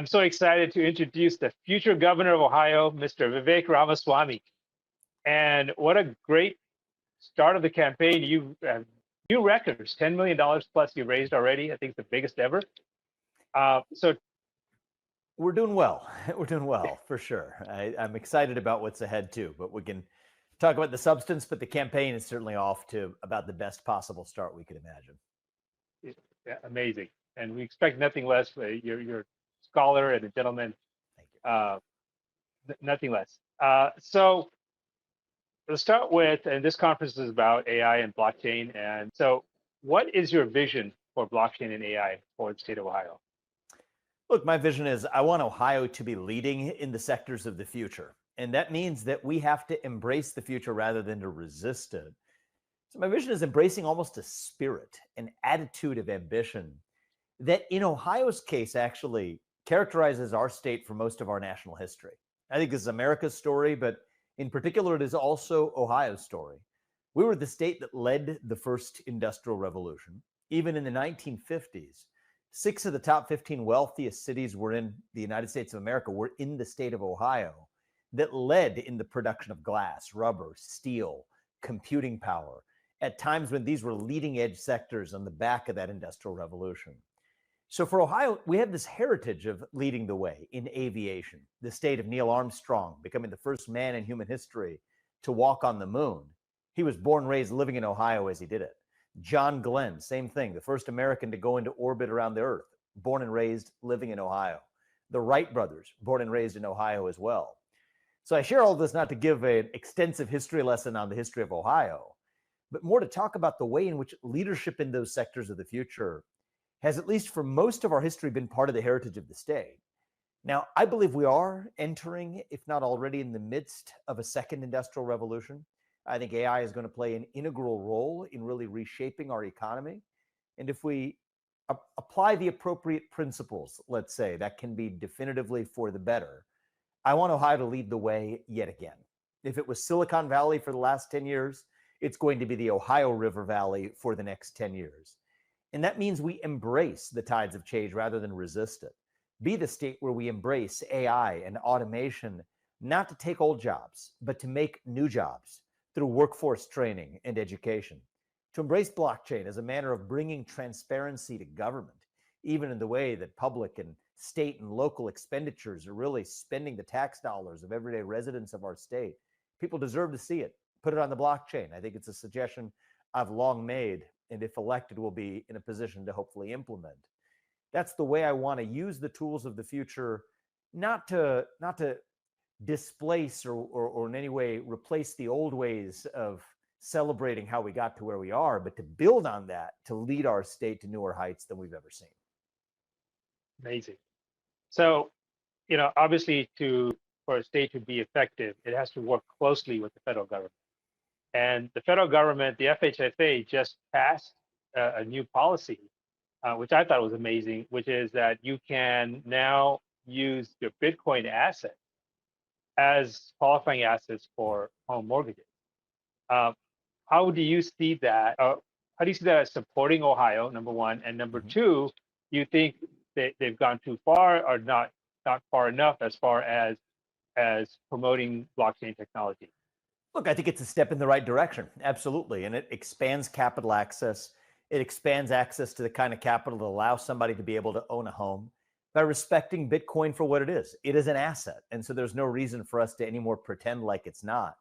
I'm so excited to introduce the future governor of Ohio, Mr. Vivek Ramaswamy. And what a great start of the campaign. You have new records, $10 million plus you raised already. I think it's the biggest ever. So we're doing well. We're doing well, for sure. I'm excited about what's ahead, too. But we can talk about the substance, but the campaign is certainly off to about the best possible start we could imagine. yeah, amazing. And we expect nothing less. You're a scholar and a gentleman. Thank you. Nothing less. So let's start with, and this conference is about AI and blockchain. And so what is your vision for blockchain and AI for the state of Ohio? Look, my vision is I want Ohio to be leading in the sectors of the future. And that means that we have to embrace the future rather than to resist it. So my vision is embracing almost a spirit, an attitude of ambition that in Ohio's case actually characterizes our state for most of our national history. I think this is America's story, but in particular, it is also Ohio's story. We were the state that led the first industrial revolution. Even in the 1950s, 6 of the top 15 wealthiest cities were in the United States of America were in the state of Ohio that led in the production of glass, rubber, steel, computing power, at times when these were leading edge sectors on the back of that industrial revolution. So for Ohio, we have this heritage of leading the way in aviation, the state of Neil Armstrong becoming the first man in human history to walk on the moon. He was born, raised, living in Ohio as he did it. John Glenn, same thing, the first American to go into orbit around the Earth, born and raised, living in Ohio. The Wright brothers, born and raised in Ohio as well. So I share all this not to give an extensive history lesson on the history of Ohio, but more to talk about the way in which leadership in those sectors of the future has, at least for most of our history, been part of the heritage of the state. Now, I believe we are entering, if not already in the midst of a second industrial revolution. I think AI is going to play an integral role in really reshaping our economy. And if we apply the appropriate principles, let's say, that can be definitively for the better, I want Ohio to lead the way yet again. If it was Silicon Valley for the last 10 years, it's going to be the Ohio River Valley for the next 10 years. And that means we embrace the tides of change rather than resist it. Be the state where we embrace AI and automation, not to take old jobs, but to make new jobs through workforce training and education. To embrace blockchain as a manner of bringing transparency to government, even in the way that public and state and local expenditures are really spending the tax dollars of everyday residents of our state. People deserve to see it. Put it on the blockchain. I think it's a suggestion I've long made, and if elected, will be in a position to hopefully implement. That's the way I want to use the tools of the future, not to displace or in any way replace the old ways of celebrating how we got to where we are, but to build on that, to lead our state to newer heights than we've ever seen. Amazing. So, obviously for a state to be effective, it has to work closely with the federal government. And the federal government, the FHFA, just passed a new policy, which I thought was amazing, which is that you can now use your Bitcoin assets as qualifying assets for home mortgages. How do you see that? How do you see that as supporting Ohio, number one? And number two, do you think that they've gone too far or not far enough as far as promoting blockchain technology? Look, I think it's a step in the right direction. Absolutely. And it expands capital access. It expands access to the kind of capital that allows somebody to be able to own a home by respecting Bitcoin for what it is. It is an asset. And so there's no reason for us to anymore pretend like it's not.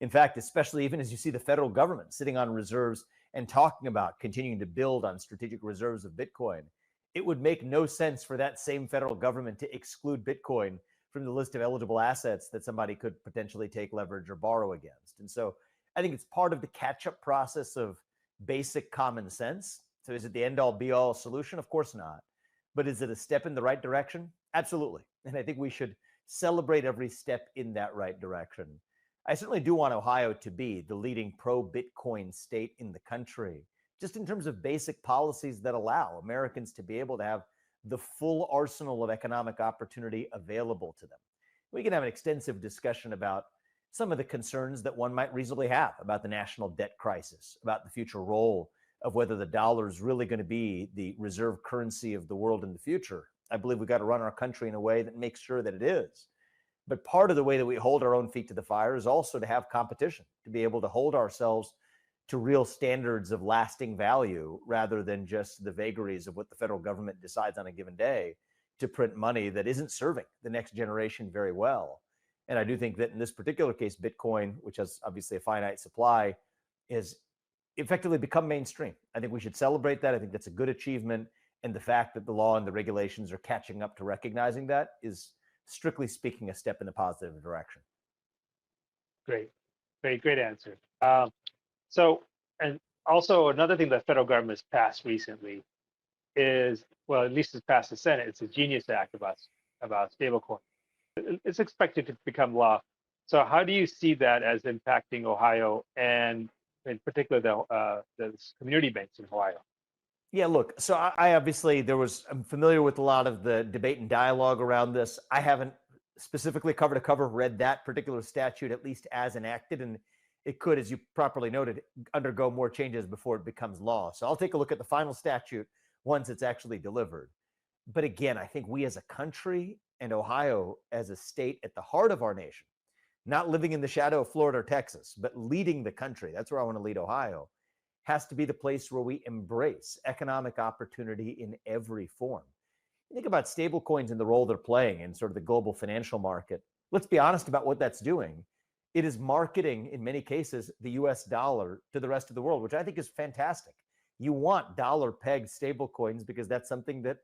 In fact, especially even as you see the federal government sitting on reserves and talking about continuing to build on strategic reserves of Bitcoin, it would make no sense for that same federal government to exclude Bitcoin from the list of eligible assets that somebody could potentially take leverage or borrow against. And so I think it's part of the catch-up process of basic common sense. So is it the end-all be-all solution? Of course not. But is it a step in the right direction? Absolutely. And I think we should celebrate every step in that right direction. I certainly do want Ohio to be the leading pro-Bitcoin state in the country, just in terms of basic policies that allow Americans to be able to have the full arsenal of economic opportunity available to them. We can have an extensive discussion about some of the concerns that one might reasonably have about the national debt crisis, about the future role of whether the dollar is really going to be the reserve currency of the world in the future. I believe we've got to run our country in a way that makes sure that it is. But part of the way that we hold our own feet to the fire is also to have competition, to be able to hold ourselves to real standards of lasting value rather than just the vagaries of what the federal government decides on a given day to print money that isn't serving the next generation very well. And I do think that in this particular case, Bitcoin, which has obviously a finite supply, has effectively become mainstream. I think we should celebrate that. I think that's a good achievement. And the fact that the law and the regulations are catching up to recognizing that is, strictly speaking, a step in the positive direction. Great, great answer. So, and also another thing that federal government has passed recently is, well, at least it's passed the Senate. It's a Genius Act about stablecoin. It's expected to become law. So, how do you see that as impacting Ohio and, in particular, the community banks in Ohio? Yeah, look, so I obviously I'm familiar with a lot of the debate and dialogue around this. I haven't specifically cover to cover read that particular statute, at least as enacted, and it could, as you properly noted, undergo more changes before it becomes law. So I'll take a look at the final statute once it's actually delivered. But again, I think we as a country and Ohio as a state at the heart of our nation, not living in the shadow of Florida or Texas, but leading the country, that's where I want to lead Ohio, has to be the place where we embrace economic opportunity in every form. Think about stable coins and the role they're playing in sort of the global financial market. Let's be honest about what that's doing. It is marketing, in many cases, the US dollar to the rest of the world, which I think is fantastic. You want dollar-pegged stable coins because that's something that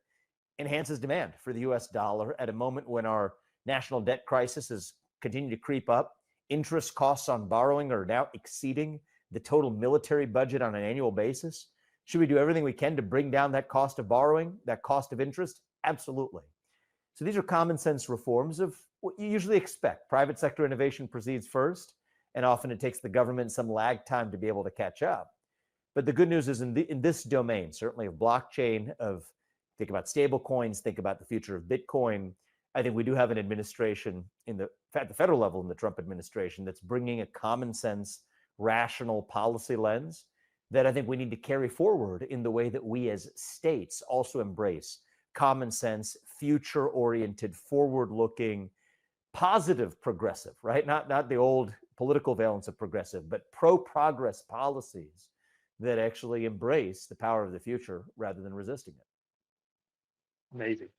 enhances demand for the US dollar at a moment when our national debt crisis is continuing to creep up. Interest costs on borrowing are now exceeding the total military budget on an annual basis. Should we do everything we can to bring down that cost of borrowing, that cost of interest? Absolutely. So these are common sense reforms of what you usually expect. Private sector innovation proceeds first, and often it takes the government some lag time to be able to catch up. But the good news is in this domain, certainly of blockchain, think about stable coins, think about the future of Bitcoin. I think we do have an administration at the federal level in the Trump administration that's bringing a common sense, rational policy lens that I think we need to carry forward in the way that we as states also embrace common sense, future-oriented, forward-looking, positive progressive, right? Not the old political valence of progressive, but pro-progress policies that actually embrace the power of the future rather than resisting it. Amazing.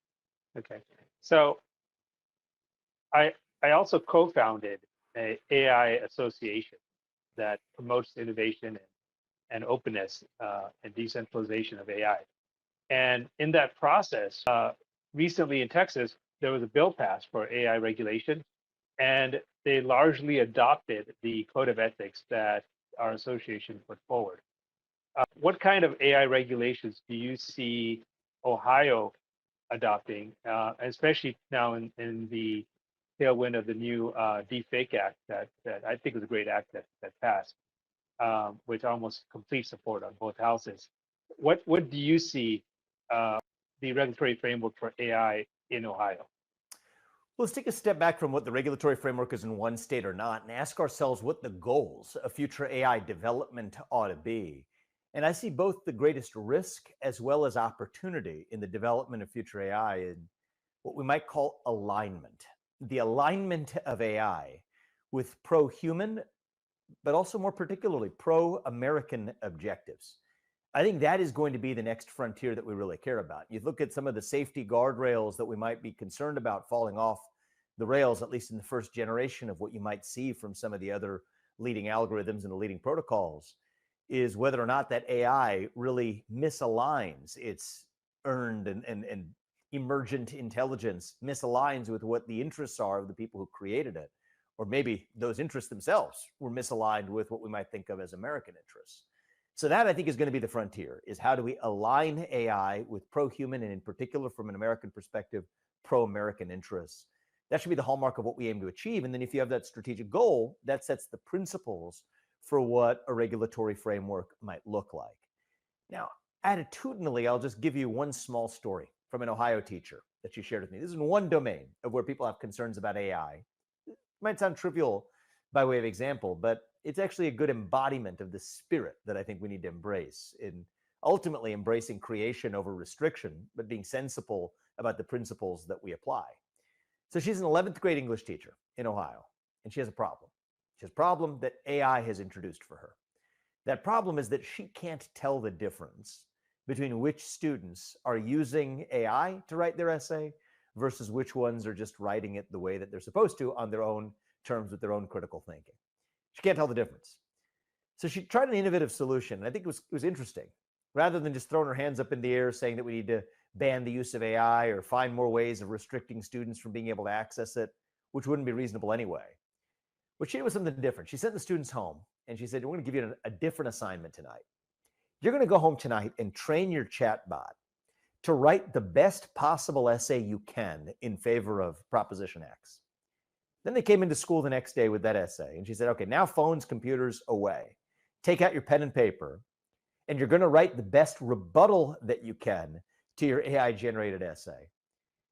Okay. So I also co-founded an AI association that promotes innovation and openness and decentralization of AI. And in that process, recently in Texas, there was a bill passed for AI regulation, and they largely adopted the code of ethics that our association put forward. What kind of AI regulations do you see Ohio adopting, especially now in the tailwind of the new Deepfake Act that I think is a great act that passed, with almost complete support on both houses? What do you see the regulatory framework for AI in Ohio? Let's take a step back from what the regulatory framework is in one state or not and ask ourselves what the goals of future AI development ought to be. And I see both the greatest risk as well as opportunity in the development of future AI in what we might call alignment. The alignment of AI with pro-human, but also more particularly pro-American objectives. I think that is going to be the next frontier that we really care about. You look at some of the safety guardrails that we might be concerned about falling off the rails, at least in the first generation of what you might see from some of the other leading algorithms and the leading protocols, is whether or not that AI really misaligns its earned and emergent intelligence, misaligns with what the interests are of the people who created it. Or maybe those interests themselves were misaligned with what we might think of as American interests. So that, I think, is going to be the frontier, is how do we align AI with pro-human and in particular from an American perspective, pro-American interests. That should be the hallmark of what we aim to achieve. And then if you have that strategic goal, that sets the principles for what a regulatory framework might look like. Now, attitudinally, I'll just give you one small story from an Ohio teacher that she shared with me. This is one domain of where people have concerns about AI. It might sound trivial by way of example, but it's actually a good embodiment of the spirit that I think we need to embrace in ultimately embracing creation over restriction, but being sensible about the principles that we apply. So she's an 11th grade English teacher in Ohio, and she has a problem. She has a problem that AI has introduced for her. That problem is that she can't tell the difference between which students are using AI to write their essay versus which ones are just writing it the way that they're supposed to on their own terms with their own critical thinking. She can't tell the difference. So she tried an innovative solution. And I think it was interesting. Rather than just throwing her hands up in the air saying that we need to ban the use of AI or find more ways of restricting students from being able to access it, which wouldn't be reasonable anyway. What she did was something different. She sent the students home and she said, we're going to give you a different assignment tonight. You're going to go home tonight and train your chatbot to write the best possible essay you can in favor of Proposition X. Then they came into school the next day with that essay. And she said, okay, now phones, computers away. Take out your pen and paper, and you're going to write the best rebuttal that you can to your AI-generated essay.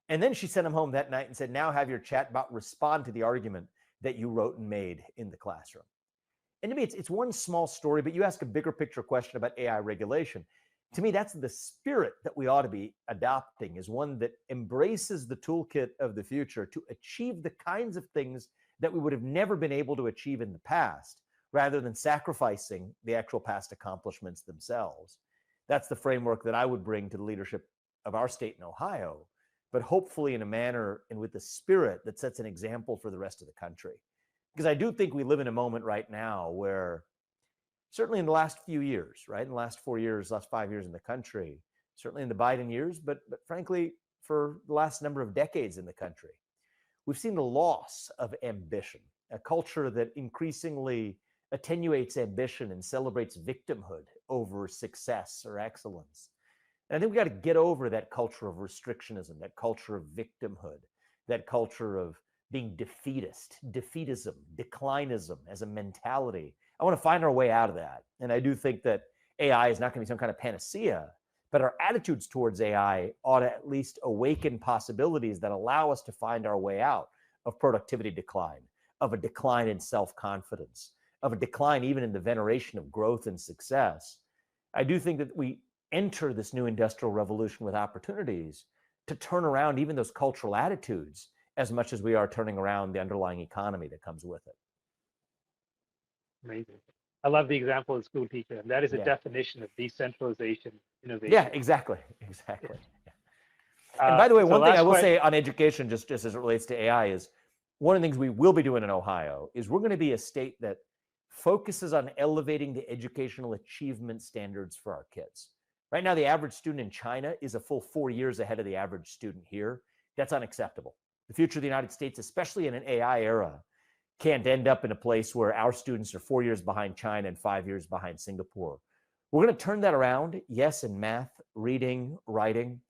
And then she sent them home that night and said, now have your chatbot respond to the argument that you wrote and made in the classroom. And to me, it's one small story, but you ask a bigger picture question about AI regulation. To me, that's the spirit that we ought to be adopting, is one that embraces the toolkit of the future to achieve the kinds of things that we would have never been able to achieve in the past, rather than sacrificing the actual past accomplishments themselves. That's the framework that I would bring to the leadership of our state in Ohio, but hopefully in a manner and with the spirit that sets an example for the rest of the country. Because I do think we live in a moment right now where, certainly in the last few years, right, in the last 4 years, last 5 years in the country, certainly in the Biden years, but frankly, for the last number of decades in the country, we've seen the loss of ambition, a culture that increasingly attenuates ambition and celebrates victimhood over success or excellence. And I think we got to get over that culture of restrictionism, that culture of victimhood, that culture of being defeatism, declinism as a mentality. I want to find our way out of that. And I do think that AI is not going to be some kind of panacea, but our attitudes towards AI ought to at least awaken possibilities that allow us to find our way out of productivity decline, of a decline in self-confidence, of a decline even in the veneration of growth and success. I do think that we enter this new industrial revolution with opportunities to turn around even those cultural attitudes as much as we are turning around the underlying economy that comes with it. Amazing. I love the example of school teacher, and that is a definition of decentralization innovation. Yeah, exactly. And by the way, one thing I will say on education, just as it relates to AI, is one of the things we will be doing in Ohio is we're going to be a state that focuses on elevating the educational achievement standards for our kids. Right now, the average student in China is a full 4 years ahead of the average student here. That's unacceptable. The future of the United States, especially in an AI era, can't end up in a place where our students are 4 years behind China and 5 years behind Singapore. We're going to turn that around, yes, in math, reading, writing,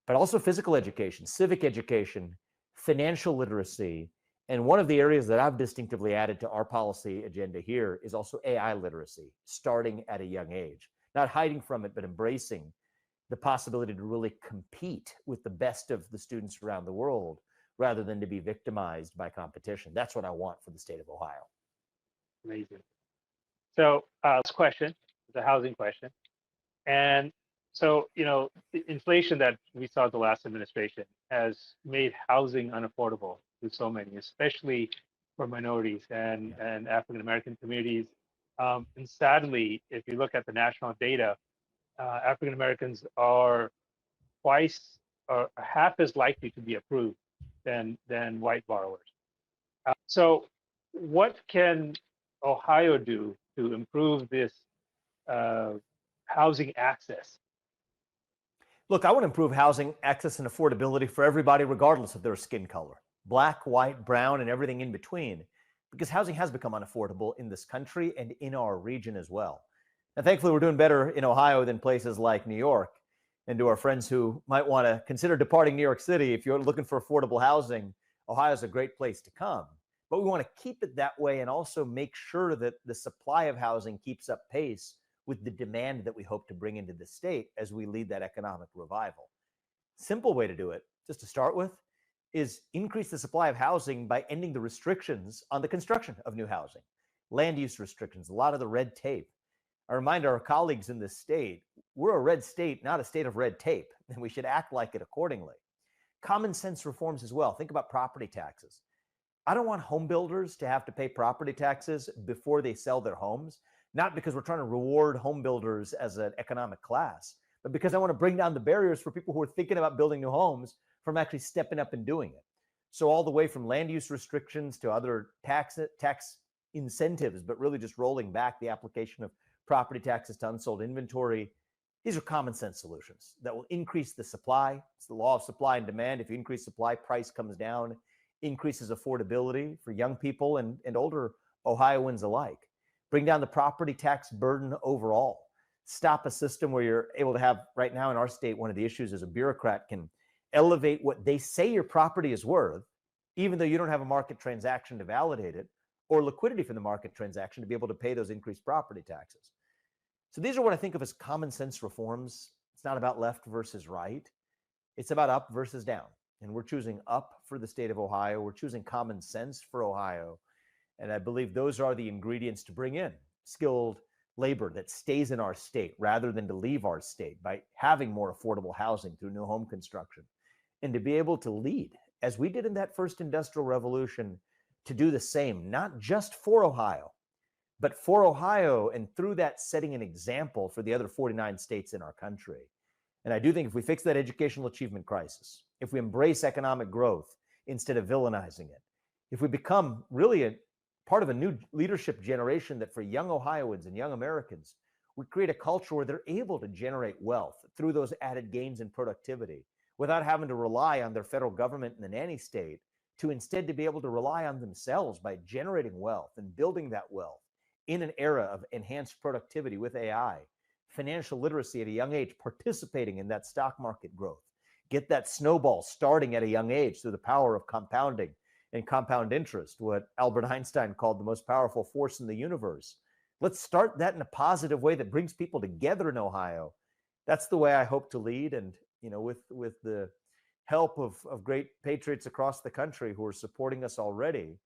but also physical education, civic education, financial literacy. And one of the areas that I've distinctively added to our policy agenda here is also AI literacy, starting at a young age. Not hiding from it, but embracing the possibility to really compete with the best of the students around the world, rather than to be victimized by competition. That's what I want for the state of Ohio. Amazing. So this question is a housing question. And so, the inflation that we saw the last administration has made housing unaffordable to so many, especially for minorities and African-American communities. And sadly, if you look at the national data, African-Americans are twice or half as likely to be approved than white borrowers. So what can Ohio do to improve this housing access? Look, I want to improve housing access and affordability for everybody, regardless of their skin color, black, white, brown, and everything in between, because housing has become unaffordable in this country and in our region as well. And thankfully, we're doing better in Ohio than places like New York. And to our friends who might want to consider departing New York City, if you're looking for affordable housing, Ohio is a great place to come. But we want to keep it that way and also make sure that the supply of housing keeps up pace with the demand that we hope to bring into the state as we lead that economic revival. Simple way to do it, just to start with, is increase the supply of housing by ending the restrictions on the construction of new housing, land use restrictions, a lot of the red tape. I remind our colleagues in this state, we're a red state, not a state of red tape, and we should act like it accordingly. Common sense reforms as well. Think about property taxes. I don't want home builders to have to pay property taxes before they sell their homes, not because we're trying to reward home builders as an economic class, but because I want to bring down the barriers for people who are thinking about building new homes from actually stepping up and doing it. So all the way from land use restrictions to other tax incentives, but really just rolling back the application of property taxes to unsold inventory. These are common sense solutions that will increase the supply. It's the law of supply and demand. If you increase supply, price comes down, increases affordability for young people and older Ohioans alike. Bring down the property tax burden overall. Stop a system where you're able to have, right now in our state, one of the issues is a bureaucrat can elevate what they say your property is worth, even though you don't have a market transaction to validate it or liquidity from the market transaction to be able to pay those increased property taxes. So these are what I think of as common sense reforms. It's not about left versus right. It's about up versus down. And we're choosing up for the state of Ohio. We're choosing common sense for Ohio. And I believe those are the ingredients to bring in skilled labor that stays in our state rather than to leave our state by having more affordable housing through new home construction, and to be able to lead, as we did in that first industrial revolution, to do the same, not just for Ohio, but for Ohio, and through that setting an example for the other 49 states in our country. And I do think if we fix that educational achievement crisis, if we embrace economic growth instead of villainizing it, if we become really a part of a new leadership generation that for young Ohioans and young Americans, we create a culture where they're able to generate wealth through those added gains in productivity without having to rely on their federal government and the nanny state, to instead to be able to rely on themselves by generating wealth and building that wealth in an era of enhanced productivity with AI, financial literacy at a young age, participating in that stock market growth, get that snowball starting at a young age through the power of compounding and compound interest, what Albert Einstein called the most powerful force in the universe. Let's start that in a positive way that brings people together in Ohio. That's the way I hope to lead. And, with the help of great patriots across the country who are supporting us already.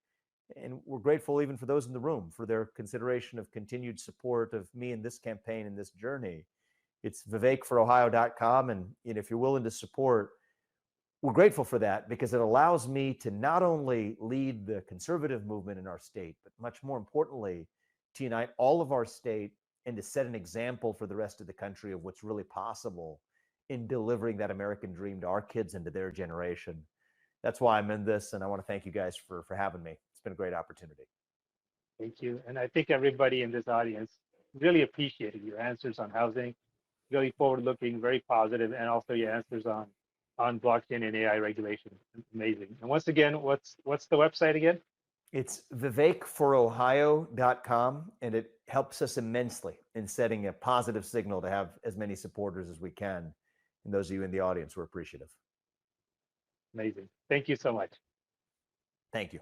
And we're grateful even for those in the room for their consideration of continued support of me in this campaign and this journey. It's vivekforohio.com. And if you're willing to support, we're grateful for that, because it allows me to not only lead the conservative movement in our state, but much more importantly, to unite all of our state and to set an example for the rest of the country of what's really possible in delivering that American dream to our kids and to their generation. That's why I'm in this, and I want to thank you guys for having me. It's been a great opportunity. Thank you. And I think everybody in this audience really appreciated your answers on housing, really forward-looking, very positive, and also your answers on blockchain and AI regulation. Amazing. And once again, what's the website again? It's vivekforohio.com, and it helps us immensely in setting a positive signal to have as many supporters as we can. And those of you in the audience, we're appreciative. Amazing. Thank you so much. Thank you.